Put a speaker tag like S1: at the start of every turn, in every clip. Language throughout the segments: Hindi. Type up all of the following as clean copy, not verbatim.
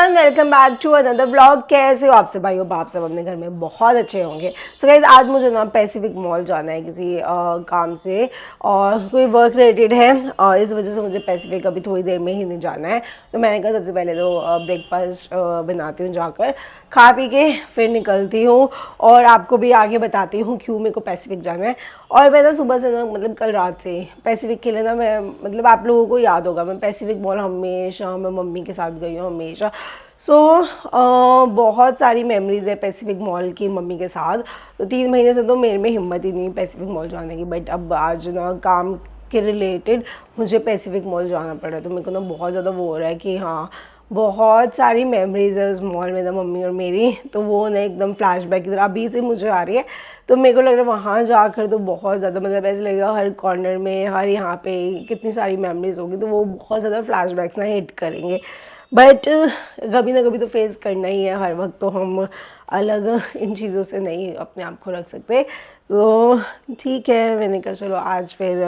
S1: Everyone, welcome back to another vlog. कैसे हो आप सब भाइयों? आप सब अपने घर में बहुत अच्छे होंगे। सो गाइस, आज मुझे ना पैसिफिक मॉल जाना है किसी काम से, और कोई वर्क रिलेटेड है, और इस वजह से मुझे पैसिफिक अभी थोड़ी देर में ही नहीं जाना है। तो मैंने कहा सबसे पहले तो ब्रेकफास्ट बनाती हूँ, जाकर खा पी के फिर निकलती हूँ, और आपको भी आगे बताती हूँ क्यों मेरे को पैसिफिक जाना है। और मैं ना सुबह से ना, मतलब कल रात से पैसिफिक के लिए ना, मैं मतलब आप लोगों को याद होगा, मैं पैसिफिक मॉल हमेशा मैं मम्मी के साथ गई हूँ हमेशा। बहुत सारी मेमोरीज है पैसिफिक मॉल की मम्मी के साथ। तो 3 महीने से तो मेरे में हिम्मत ही नहीं पैसिफिक मॉल जाने की, बट अब आज ना काम के रिलेटेड मुझे पैसिफिक मॉल जाना पड़ा है। तो मेरे को ना बहुत ज़्यादा वो हो रहा है कि हाँ, बहुत सारी मेमोरीज है उस मॉल में ना मम्मी और मेरी। तो वो ना एकदम फ्लैशबैक की तरह अभी से मुझे आ रही है। तो मेरे को लग रहा है वहाँ जाकर तो बहुत ज़्यादा, मतलब ऐसे लगेगा हर कॉर्नर में, हर यहाँ पे कितनी सारी मेमोरीज होगी, तो वो बहुत ज़्यादा फ्लैशबैक्स ना हिट करेंगे। बट कभी ना कभी तो फेस करना ही है, हर वक्त तो हम अलग इन चीज़ों से नहीं अपने आप को रख सकते। तो ठीक है, मैंने कहा चलो आज फिर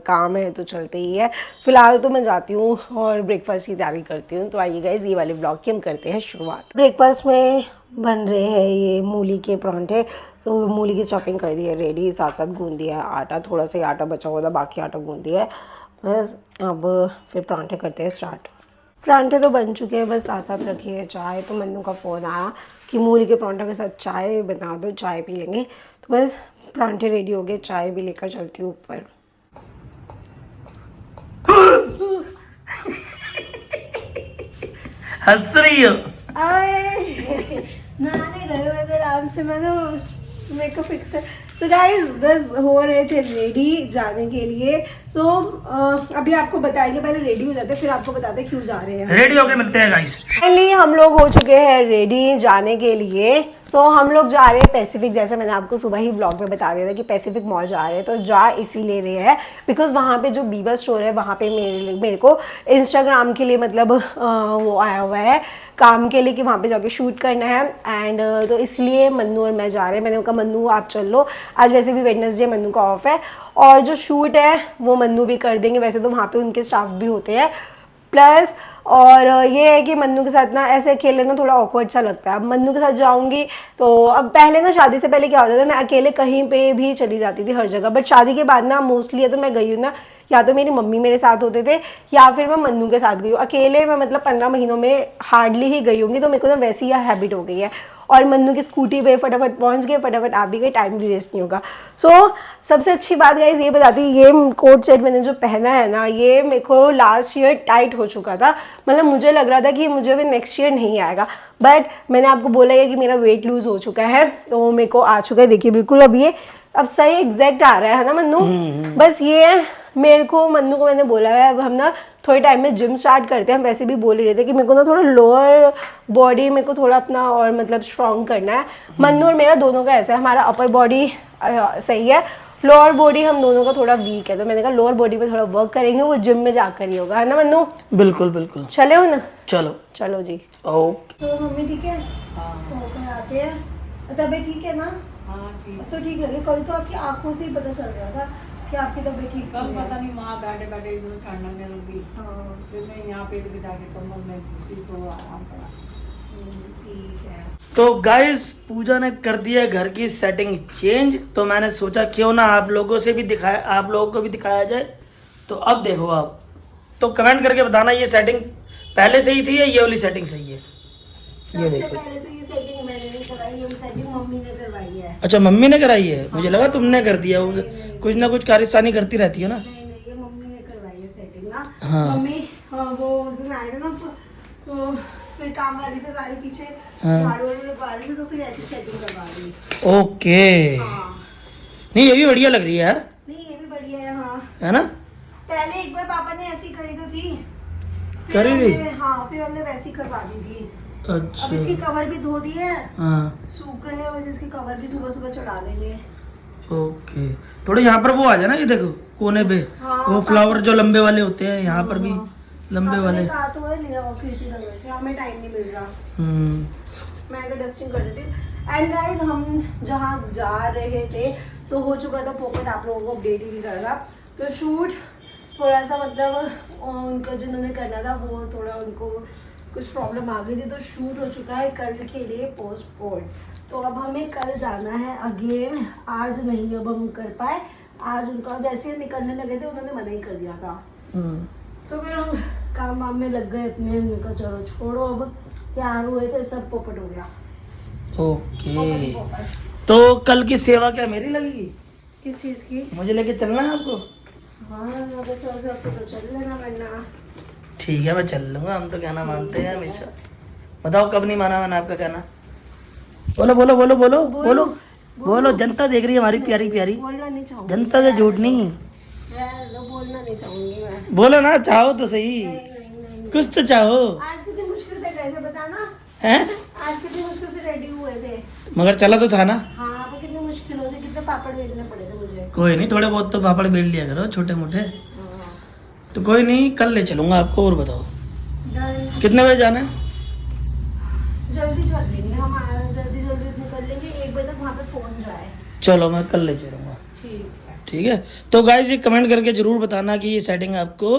S1: काम है तो चलते ही है। फ़िलहाल तो मैं जाती हूँ और ब्रेकफास्ट की तैयारी करती हूँ। तो आइए गाइस, ये वाले ब्लॉग की हम करते हैं शुरुआत। ब्रेकफास्ट में बन रहे हैं ये मूली के परांठे। तो मूली की स्टफिंग कर दी है रेडी, साथ साथ गूंद दिया है आटा, थोड़ा सा ही आटा बचा हुआ था, बाकी आटा गूंद दिया है। बस अब फिर परांठे करते हैं स्टार्ट। परांठे तो बन चुके हैं, बस साथ साथ रखी है चाय। तो मन्नू का फ़ोन आया कि मूली के परांठे के साथ चाय बना दो, चाय पी लेंगे। तो बस परांठे रेडी हो गए, चाय भी लेकर चलती हूँ ऊपर।
S2: हंस रही हो?
S1: नहाने गए हुए थे आराम से, मैं तो मेकअप फिक्स है। तो गाइस बस हो रहे थे रेडी जाने के लिए। सो अभी आपको बताएंगे, पहले रेडी हो जाते फिर आपको बताते हैं क्यों जा रहे हैं।
S2: रेडी होके मिलते हैं गाइस।
S1: फाइनली हम लोग हो चुके हैं रेडी जाने के लिए। सो हम लोग जा रहे हैं पैसिफिक, जैसे मैंने आपको सुबह ही व्लॉग में बता दिया था कि पैसिफिक मॉल जा रहे हैं। तो जा इसीलिए रहे हैं बिकॉज वहाँ पे जो बीबा स्टोर है, वहाँ पे मेरे को इंस्टाग्राम के लिए मतलब वो आया हुआ है काम के लिए कि वहाँ पे जाके शूट करना है। एंड तो इसलिए मन्नू और मैं जा रहे हैं। मैंने कहा मन्नू आप चल लो, आज वैसे भी वेडनेसडे मन्नू का ऑफ है, और जो शूट है वो मन्नू भी कर देंगे। वैसे तो वहाँ पे उनके स्टाफ भी होते हैं प्लस। और ये है कि मन्नू के साथ ना ऐसे अकेले ना थोड़ा ऑकवर्ड सा लगता है। अब मन्नू के साथ जाऊंगी तो अब पहले ना शादी से पहले क्या होता था, मैं अकेले कहीं पे भी चली जाती थी हर जगह। बट शादी के बाद ना मोस्टली तो मैं गई हूँ ना, या तो मेरी मम्मी मेरे साथ होते थे या फिर मैं मन्नू के साथ गई हूँ। अकेले मैं मतलब 15 महीनों में हार्डली ही गई होंगी। तो मेरे को ना वैसी यह हैबिट हो गई है। और मन्नू की स्कूटी पे फटाफट पहुंच गए, फटाफट आ भी गए, टाइम भी वेस्ट नहीं होगा। सो सबसे अच्छी बात गाइस ये बताती, ये कोट सेट मैंने जो पहना है ना, ये मेरे को लास्ट ईयर टाइट हो चुका था। मतलब मुझे लग रहा था कि मुझे भी नेक्स्ट ईयर नहीं आएगा, बट मैंने आपको बोला है कि मेरा वेट लूज हो चुका है, तो मेरे को आ चुका है। देखिए बिल्कुल अब ये अब सही एग्जैक्ट आ रहा है ना मन्नू। बस ये है मेरे को, मन्नू को मैंने बोला है अब हम ना थोड़े टाइम में जिम स्टार्ट करते हैं। हम वैसे भी बोल ही रहे थे कि मेरे को ना थोड़ा लोअर बॉडी मेरे को थोड़ा अपना और मतलब स्ट्रॉन्ग करना है। मन्नू और मेरा दोनों का ऐसा है, हमारा अपर बॉडी सही है, लोअर बॉडी हम दोनों का थोड़ा वीक है। तो मैंने कहा लोअर बॉडी पे थोड़ा वर्क करेंगे, वो जिम में जाकर ही होगा, है ना मन्नू?
S2: बिल्कुल बिल्कुल।
S1: चले हो ना?
S2: चलो
S1: चलो जी।
S2: ओके।
S1: तो मम्मी ठीक है? तो होकर आते हैं। तबीयत ठीक है ना? अब तो ठीक लग रही है। कल तो आपकी आंखों से ही पता चल रहा था कि आपकी तबीयत ठीक
S3: कल
S1: नहीं है।
S3: पता नहीं वहाँ बैठे बैठे इधर ठंड लगने लगी। फिर मैं यहाँ पे भी जाके कमर में घुसी तो आराम पड़ा।
S1: ठीक है।
S2: तो गाइस पूजा ने कर दिया घर की सेटिंग चेंज, तो मैंने सोचा क्यों ना आप लोगों से भी दिखाया, आप लोगों को भी दिखाया जाए। तो अब देखो आप तो कमेंट करके बताना ये सेटिंग पहले से ही थी या ये वाली सेटिंग सही है। ये
S1: सबसे
S2: देखो।
S1: पहले तो ये सेटिंग मैंने नहीं कराई, ये सेटिंग मम्मी ने करवाई है।
S2: अच्छा मम्मी ने कराई है, मुझे लगा तुमने कर दिया। वो कुछ ना कुछ कारस्तानी करती रहती है ना।
S1: नहीं नहीं, ये मम्मी ने करवाई है सेटिंग ना।
S2: हाँ।
S1: मम्मी वो उस दिन आए थे ना, तो फिर काम वाली से सारे पीछे
S2: हाँ।
S1: झाड़ू वाड़ू लगवा रही थी, तो फिर ऐसी सेटिंग करवा दी।
S2: ओके।
S1: हाँ
S2: नहीं ये भी बढ़िया लग रही है यार,
S1: नहीं ये भी बढ़िया है। हाँ
S2: है ना?
S1: पहले एक बार पापा ने ऐसी करी तो थी, फिर
S2: करी थी?
S1: हाँ फिर हमने वैसी करवा दी थी।
S2: अच्छा।
S1: अब इसकी कवर भी धो दी है,
S2: हाँ
S1: सूख गए हैं, वैसे इसकी कवर भी सुबह सुबह चढ़ा देंगे।
S2: ओके। थोड़े यहाँ पर वो आ जाए ना, ये देखो कोने पे
S1: हाँ,
S2: वो फ्लावर जो लंबे वाले होते हैं, यहाँ पर भी लंबे वाले।
S1: कहा तो है लिया वो कीर्ति नगर से, हमें टाइम नहीं मिल रहा। मैं अगर डस्टिंग कर देती। एंड गाइस हम जहाँ जा रहे थे सो हो चुका था पोपट, आप लोगों को अपडेट ही नहीं कर रहा। तो शूट थोड़ा सा मतलब उनको जिन्होंने करना था वो थोड़ा उनको कुछ प्रॉब्लम आ गई थी तो शूट हो चुका है कल के लिए पोस्टपोन। तो अब हमें कल जाना है अगेन, आज नहीं अब हम कर पाए। आज उनका जैसे ही निकलने लगे थे उन्होंने मना ही कर दिया था, तो फिर हम काम वाम में लग गए इतने, उनका चलो छोड़ो। अब तैयार हुए थे सब, पोपट हो गया।
S2: ओके, तो कल की सेवा क्या मेरी लगेगी?
S1: किस चीज़ की?
S2: मुझे लेके चलना है आपको?
S1: हाँ अगर चल सकते तो चल लेना, वरना
S2: ठीक है मैं चल लूँगा, हम तो कहना मानते हैं हमेशा। बताओ कब नहीं माना मैंने आपका कहना? बोलो बोलो बोलो बोलो बोलो बोलो, जनता देख रही है हमारी प्यारी प्यारी
S1: बोलना नहीं चाहूँगी,
S2: जनता से झूठ नहीं।
S1: बोलना नहीं चाहूँगी मैं।
S2: बोलो ना, चाहो तो सही,
S1: नहीं।
S2: कुछ तो चाहो।
S1: आज कितनी मुश्किल से गए थे बताना,
S2: हैं?
S1: आज कितनी मुश्किल से रेडी हुए थे।
S2: मगर चला तो था ना।
S1: हाँ वो कितनी मुश्किलों से, कितने पापड़ बेचने पड़े थे मुझे।
S2: कोई नहीं, थोड़े बहुत तो पापड़ बेल लिया करो, छोटे मोटे।
S1: हाँ।
S2: तो कोई नहीं, कल ले चलूंगा आपको। और बताओ
S1: डन।
S2: कितने बजे जाना है?
S1: जल्दी चल लेंगे हम, जल्दी निकल लेंगे, 1 बजे तक वहाँ पे पहुँच जाए।
S2: चलो मैं कल ले चलूंगा।
S1: ठीक है।
S2: ठीक है, तो गाइस ये कमेंट करके जरूर बताना कि ये सेटिंग आपको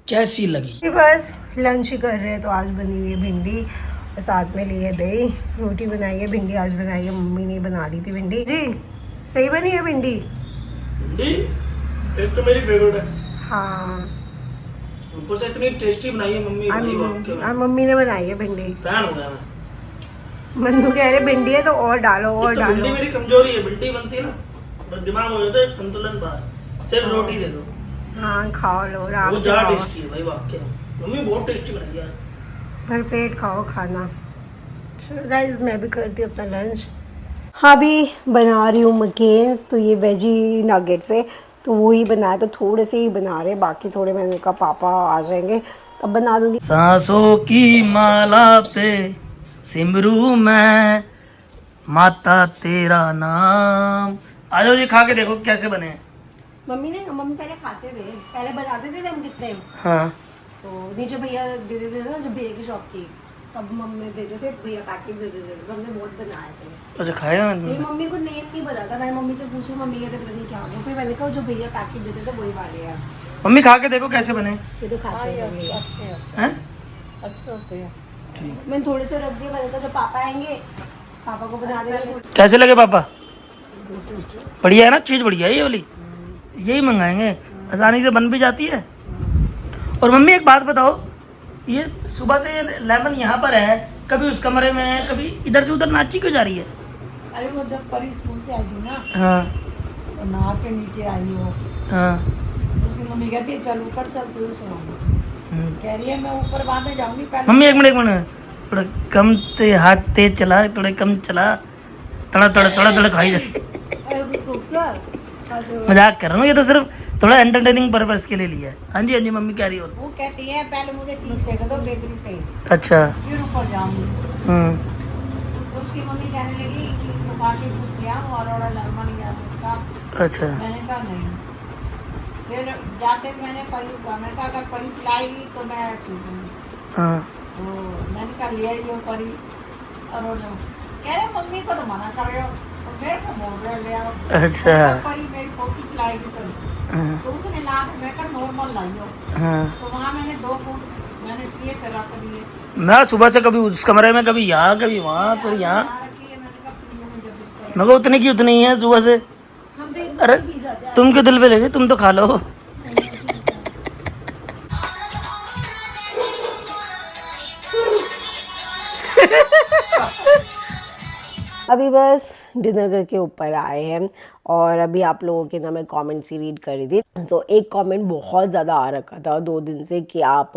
S2: कैसी लगी।
S1: बस लंच ही कर रहे हैं, तो आज बनी हुई है भिंडी और साथ में लिए दही, रोटी बनाई है, भिंडी आज बनाई है मम्मी ने, बना ली थी भिंडी जी। सही बनी है भिंडी?
S2: एक तो मेरी फेवरेट है,
S1: हाँ
S2: ऊपर से इतनी टेस्टी बनाई है मम्मी, भाई वाकई में
S1: मम्मी ने बनाई है भिंडी।
S2: फैन हो गया मैं।
S1: मन्नू कह रहे भिंडी है तो और डालो और
S2: तो
S1: डालो।
S2: भिंडी मेरी कमजोरी है, भिंडी बनती है ना बस दिमाग हो जाता है संतुलन बाहर, सिर्फ रोटी दे दो।
S1: हाँ खाओ लो आराम
S2: बहुत
S1: से
S2: ज्यादा
S1: खाओ,
S2: टेस्टी है भाई वाकई में, मम्मी बहुत टेस्टी बनाई है।
S1: भर पेट खाओ खाना। गाइस मैं भी करती हूँ अपना लंच। हाँ अभी बना रही हूँ मकेन्स, तो ये वेजी नगेट्स है, तो वो ही बनाया, तो थोड़े से ही बना रहे, बाकी थोड़े मैंने कहा पापा आ जाएंगे तब बना दूंगी।
S2: सांसों की माला पे सिमरू मैं माता तेरा नाम। आ जाओ जी, खा के देखो कैसे बने हैं।
S1: मम्मी पहले खाते थे, पहले बनाते थे हम कितने,
S2: हाँ
S1: तो नीचे भैया दे देते थे ना, जब भैया की शॉप थी तब मम्मी देते थे, भैया पैकेट दे देते थे, तो हमने बहुत बनाए थे।
S2: अच्छा खाया
S1: मेरी
S2: मैंने।
S1: मम्मी को नेम नहीं पता था, मैंने मम्मी से पूछा, मम्मी कहते पता नहीं क्या हो गया, फिर मैंने कहा जो भैया पैकेट देते थे वही वाले हैं।
S2: मम्मी खा के देखो कैसे बने
S1: ये तो खाते हैं भैया।
S2: हैं।
S3: अच्छे होते हैं।
S1: मैंने थोड़े से रख दिए, मैंने कहा जब पापा आएंगे पापा को बना देंगे।
S2: कैसे लगे पापा? बढ़िया है ना, चीज़ बढ़िया है ये वाली, यही मंगाएंगे, आसानी से बन भी जाती है। और मम्मी एक बात बताओ, ये सुबह से लेमन यहाँ पर है, कभी उस कमरे में है, कभी इधर से उधर नाची क्यों जा रही है?
S3: अरे वो जब परी स्कूल से आई थी ना,
S2: हाँ
S3: तो नहा के नीचे आई हो,
S2: हाँ।
S3: तो उसकी मम्मी कहती है चल ऊपर चल तुझे सुनाऊंगी। कह रही है मैं ऊपर बाद में जाऊंगी, पहले
S2: मम्मी एक मिनट, थोड़ा कम ते हाथ तेज चला, थोड़ा कम चला, थोड़ा खाई जा। मजाक कर रहा हूँ, ये तो सिर्फ थोड़ा एंटरटेनिंग पर्पस के लिए लिया है। हाँ जी हाँ जी, मम्मी कह रही हो।
S3: वो कहती है पहले मुझे चीज फेंक दो बेकरी से,
S2: अच्छा।
S3: फिर ऊपर जाऊंगी। तो उसकी मम्मी कहने लगी कि दुकान पे कुछ लिया और ऑर्डर लेमन या उसका।
S2: अच्छा।
S3: मैंने कहा नहीं, फिर जाते मैंने परी को मैंने कहा अगर परी पिलाएगी तो मैं पीऊँगी।
S2: हाँ
S3: तो मैंने कहा लिया ही हो परी, और वो कह रहे मम्मी को तो मना कर रहे हो, और मेरे को बोल रहे हो ले आओ।
S2: अच्छा।
S3: मैंने कहा, परी मेरी पोती पिलाएगी
S2: हाँ,
S3: तो उसने ला मैं कहा नॉर्मल लाई हो।
S2: हाँ।
S3: तो वहाँ मैंने 2 फूट मैंने पिए फिर रख दिए।
S2: मैं सुबह से कभी उस कमरे में, कभी यहाँ, कभी वहाँ, फिर यहाँ।
S3: रखी है, मैंने कहा पी लूँगी जब भी करें।
S2: मैं उतनी की उतनी ही है सुबह से।
S1: हम तो एक
S2: अरे
S1: बार पी जाते हैं।
S2: तुम क्यों दिल पे ले गए, तुम तो खा लो।
S1: अभी बस डिनर करके ऊपर आए हैं, और अभी आप लोगों के ना मैं कमेंट्स ही रीड कर रही थी, तो एक कमेंट बहुत ज़्यादा आ रखा था 2 दिन से कि आप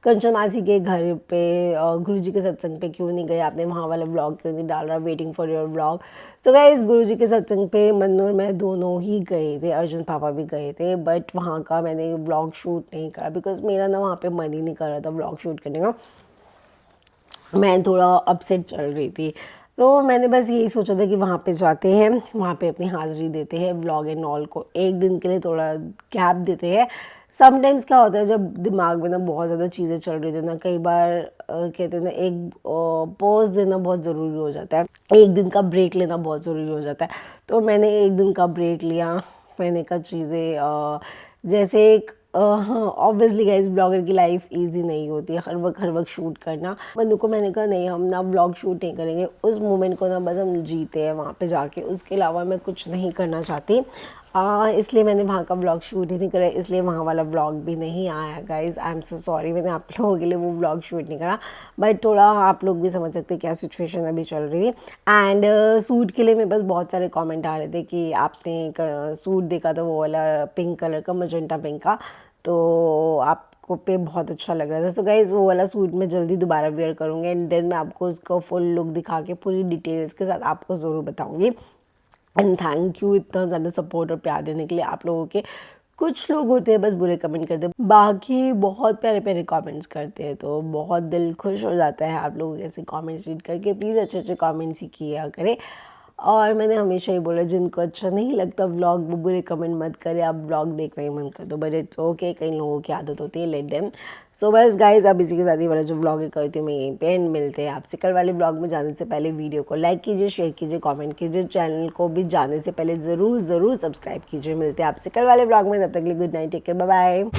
S1: कंचन मासी के घर पे गुरु जी के सत्संग पे क्यों नहीं गए, आपने वहाँ वाला व्लॉग क्यों नहीं डाल रहा, वेटिंग फॉर योर व्लॉग। तो गाइस गुरु जी के सत्संग पे मन्नू और मैं दोनों ही गए थे, अर्जुन पापा भी गए थे, बट वहाँ का मैंने व्लॉग शूट नहीं करा बिकॉज मेरा ना वहाँ पर मन ही नहीं कर रहा था व्लॉग शूट करने का, मैं थोड़ा अपसेट चल रही थी। तो मैंने बस यही सोचा था कि वहाँ पे जाते हैं, वहाँ पे अपनी हाज़िरी देते हैं, व्लॉग एंड ऑल को एक दिन के लिए थोड़ा गैप देते हैं। समटाइम्स क्या होता है जब दिमाग में ना बहुत ज़्यादा चीज़ें चल रही थी ना, कई बार कहते हैं ना एक पॉज देना बहुत ज़रूरी हो जाता है, एक दिन का ब्रेक लेना बहुत ज़रूरी हो जाता है। तो मैंने एक दिन का ब्रेक लिया, मैंने कहा चीज़ें जैसे एक ऑब्वियसली गाइस ब्लॉगर की लाइफ इजी नहीं होती है, हर वक्त शूट करना। बंदू को मैंने कहा नहीं, हम ना ब्लॉग शूट नहीं करेंगे, उस मोमेंट को ना बस हम जीते हैं वहाँ पे जाके, उसके अलावा मैं कुछ नहीं करना चाहती। इसलिए मैंने वहाँ का व्लॉग शूट ही नहीं करा, इसलिए वहाँ वाला व्लॉग भी नहीं आया guys. I am so sorry, मैंने आप लोगों के लिए वो व्लॉग शूट नहीं करा, बट थोड़ा आप लोग भी समझ सकते क्या सिचुएशन अभी चल रही है। एंड सूट के लिए मेरे पास बहुत सारे कमेंट आ रहे थे कि आपने एक सूट देखा था वो वाला पिंक कलर का, मजेंटा पिंक का, तो आपको पे बहुत अच्छा लग रहा था। सो गाइज़ वो वाला सूट मैं जल्दी दोबारा वेयर करूँगी एंड देन मैं आपको उसका फुल लुक दिखा के पूरी डिटेल्स के साथ आपको ज़रूर बताऊँगी। एंड थैंक यू इतना ज़्यादा सपोर्ट और प्यार देने के लिए आप लोगों के। कुछ लोग होते हैं बस बुरे कमेंट करते हैं, बाकी बहुत प्यारे प्यारे कमेंट्स करते हैं, तो बहुत दिल खुश हो जाता है आप लोगों के ऐसे कमेंट्स रीड करके। प्लीज़ अच्छे अच्छे कमेंट्स ही किया करें। और मैंने हमेशा ही बोला जिनको अच्छा नहीं लगता व्लॉग वो बुरे कमेंट मत करें, आप व्लॉग देखना ही मन कर दो, बट इट्स ओके, कई लोगों की आदत होती है, लेट देम। सो बस गाइज अब इसी के साथ ही वाला जो व्लॉग करती हूँ मैं यहीं पे एंड मिलते हैं आपसे कल वाले व्लॉग में। जाने से पहले वीडियो को लाइक कीजिए, शेयर कीजिए, कमेंट कीजिए, चैनल को भी जाने से पहले ज़रूर सब्सक्राइब कीजिए। मिलते हैं आपसे कल वाले व्लॉग में, तब तक के लिए good night, take care, bye bye.